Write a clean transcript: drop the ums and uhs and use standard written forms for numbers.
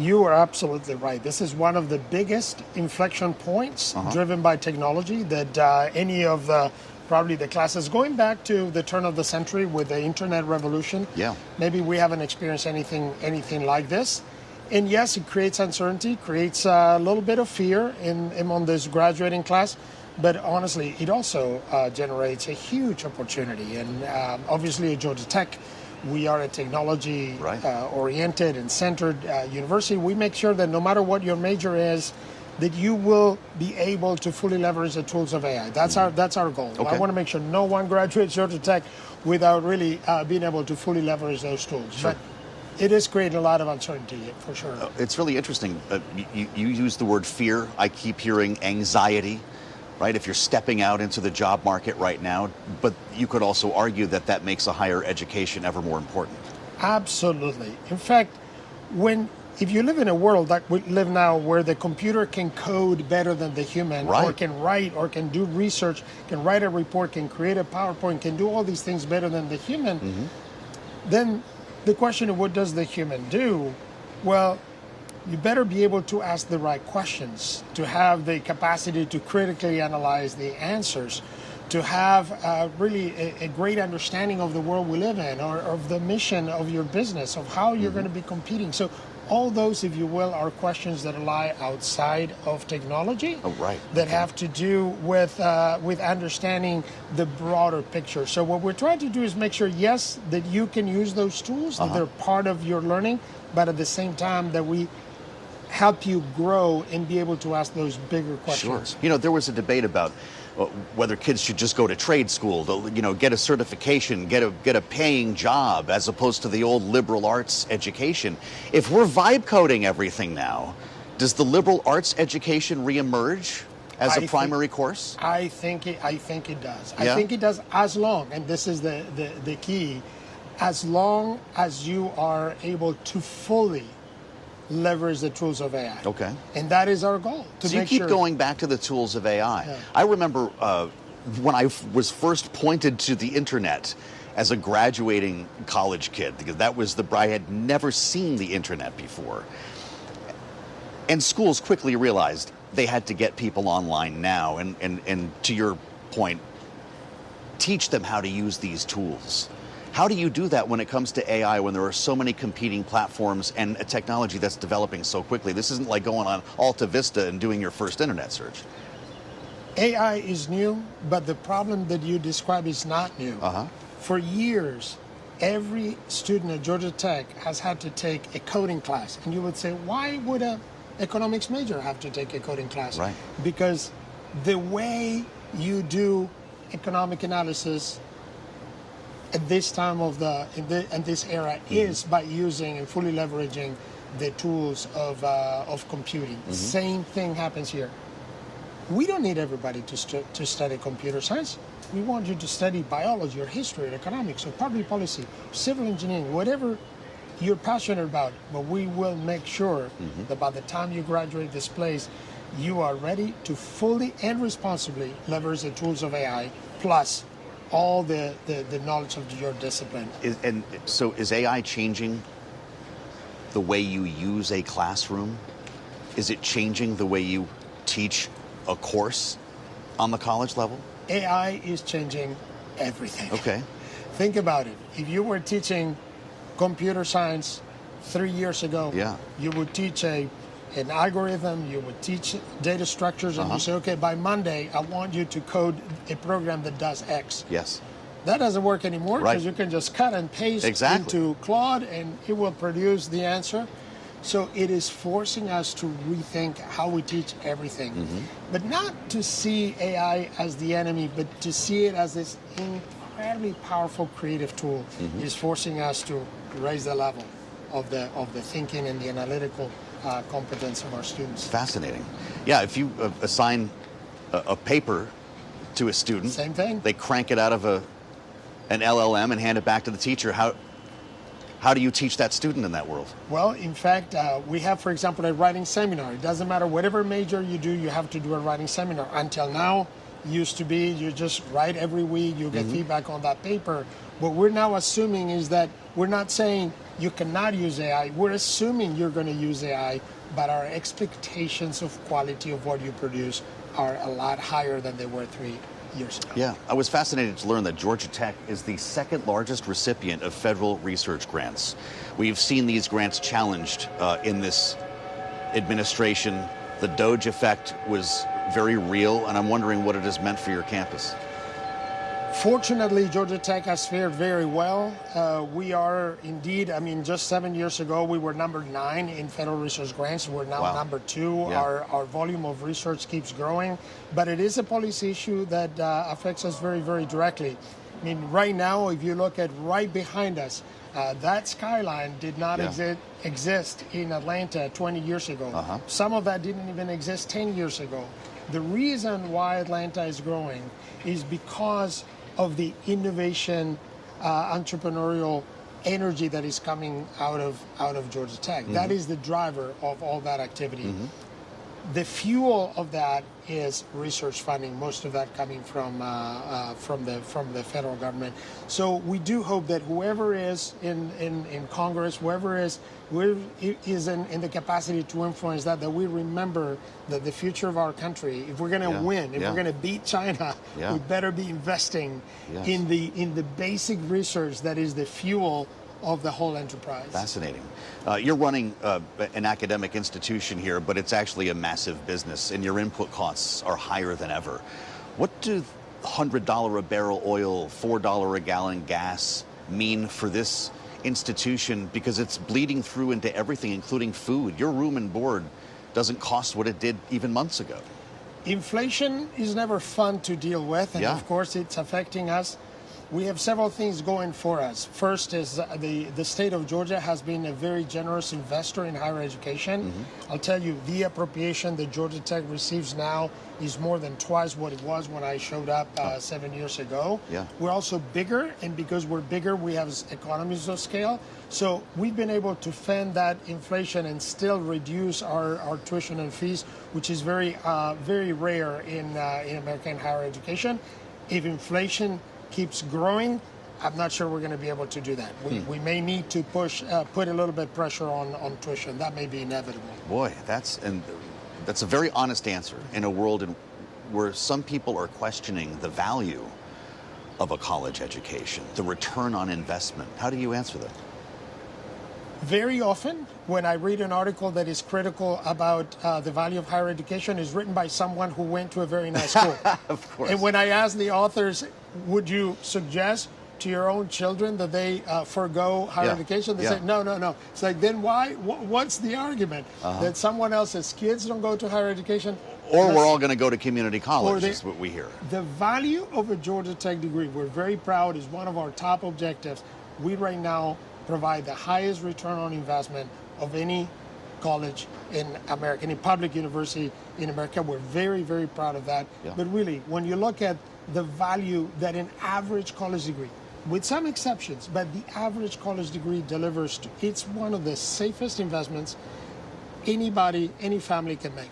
You are absolutely right. This is one of the biggest inflection points driven by technology that any of the probably the classes going back to the turn of the century with the internet revolution. Yeah. Maybe we haven't experienced anything like this. And yes, it creates uncertainty, creates a little bit of fear among this graduating class. But honestly, it also generates a huge opportunity. And obviously at Georgia Tech, we are a technology oriented and centered university. We make sure that no matter what your major is, that you will be able to fully leverage the tools of AI. That's our goal. Okay. I want to make sure no one graduates Georgia Tech without really being able to fully leverage those tools. Sure. But it is creating a lot of uncertainty, for sure. It's really interesting. You use the word fear. I keep hearing anxiety, right? If you're stepping out into the job market right now, but you could also argue that that makes a higher education ever more important. Absolutely. In fact, if you live in a world like we live now where the computer can code better than the human, or can write, or can do research, can write a report, can create a PowerPoint, can do all these things better than the human, then the question of what does the human do? Well, you better be able to ask the right questions, to have the capacity to critically analyze the answers, to have really a great understanding of the world we live in, or of the mission of your business, of how you're going to be competing. So all those, if you will, are questions that lie outside of technology that have to do with understanding the broader picture. So what we're trying to do is make sure, yes, that you can use those tools, that they're part of your learning, but at the same time that we help you grow and be able to ask those bigger questions. Sure. You know, there was a debate about whether kids should just go to trade school to, get a certification, get a paying job, as opposed to the old liberal arts education. If we're vibe coding everything now, does the liberal arts education reemerge as a primary course? I think it does. Yeah? I think it does, as long, and this is the key, as long as you are able to fully leverage the tools of AI. Okay. And that is our goal. So you keep going back to the tools of AI. Yeah. I remember when I was first pointed to the internet as a graduating college kid, because I had never seen the internet before. And schools quickly realized they had to get people online now, and to your point, teach them how to use these tools. How do you do that when it comes to AI, when there are so many competing platforms and a technology that's developing so quickly? This isn't like going on Alta Vista and doing your first internet search. AI is new, but the problem that you describe is not new. For years, every student at Georgia Tech has had to take a coding class. And you would say, why would an economics major have to take a coding class? Right. Because the way you do economic analysis at this time of in this era is by using and fully leveraging the tools of computing. Same thing happens here. We don't need everybody to study computer science. We want you to study biology or history or economics or public policy, civil engineering, whatever you're passionate about. But we will make sure that by the time you graduate this place, you are ready to fully and responsibly leverage the tools of AI, plus all the knowledge of your discipline. So is AI changing the way you use a classroom? Is it changing the way you teach a course on the college level? AI is changing everything. Okay. Think about it. If you were teaching computer science 3 years ago, you would teach an algorithm, you would teach data structures, and you say, okay, by Monday, I want you to code a program that does X. Yes. That doesn't work anymore because you can just cut and paste into Claude and it will produce the answer. So it is forcing us to rethink how we teach everything. But not to see AI as the enemy, but to see it as this incredibly powerful creative tool. It is forcing us to raise the level of the thinking and the analytical competence of our students. Fascinating. Yeah, if you assign a paper to a student, same thing. They crank it out of an LLM and hand it back to the teacher. How do you teach that student in that world? Well, in fact, we have, for example, a writing seminar. It doesn't matter whatever major you do, you have to do a writing seminar. Until now, Used to be you just write every week, you get feedback on that paper. What we're now assuming is that we're not saying you cannot use AI, we're assuming you're going to use AI, but our expectations of quality of what you produce are a lot higher than they were 3 years ago. Yeah, I was fascinated to learn that Georgia Tech is the second largest recipient of federal research grants. We've seen these grants challenged in this administration. The Doge effect was very real, and I'm wondering what it has meant for your campus. Fortunately, Georgia Tech has fared very well. We are indeed, just 7 years ago, we were number 9 in federal research grants. We're now number 2. Yeah. Our volume of research keeps growing, but it is a policy issue that affects us very, very directly. Right now, if you look at right behind us, that skyline did not exist in Atlanta 20 years ago. Some of that didn't even exist 10 years ago. The reason why Atlanta is growing is because of the innovation, entrepreneurial energy that is coming out of Georgia Tech. That is the driver of all that activity. The fuel of that is research funding, most of that coming from the federal government. So we do hope that whoever is in Congress, whoever is in the capacity to influence that we remember that the future of our country, if we're going to win, if we're going to beat China, we better be investing in the basic research that is the fuel of the whole enterprise. Fascinating. You're running an academic institution here, but it's actually a massive business, and your input costs are higher than ever. What do $100 a barrel oil, $4 a gallon gas mean for this institution? Because it's bleeding through into everything, including food. Your room and board doesn't cost what it did even months ago. Inflation is never fun to deal with, and of course it's affecting us. We have several things going for us. First is the state of Georgia has been a very generous investor in higher education. I'll tell you, the appropriation that Georgia Tech receives now is more than twice what it was when I showed up 7 years ago. We're also bigger, and because we're bigger, we have economies of scale. So we've been able to fend that inflation and still reduce our tuition and fees, which is very rare in American higher education. If inflation keeps growing, I'm not sure we're going to be able to do that. We may need to put a little bit pressure on tuition. That may be inevitable. Boy, that's a very honest answer in a world where some people are questioning the value of a college education, the return on investment. How do you answer that? Very often, when I read an article that is critical about the value of higher education, is written by someone who went to a very nice school. Of course. And when I ask the authors, would you suggest to your own children that they forego higher education? They say, no. It's like, then why? What's the argument? That someone else's kids don't go to higher education? Or we're all going to go to community college, is what we hear. The value of a Georgia Tech degree, we're very proud, is one of our top objectives. We right now provide the highest return on investment of any college in America, any public university in America. We're very, very proud of that. But really, when you look at the value that an average college degree, with some exceptions, but the average college degree delivers, it's one of the safest investments anybody, any family can make.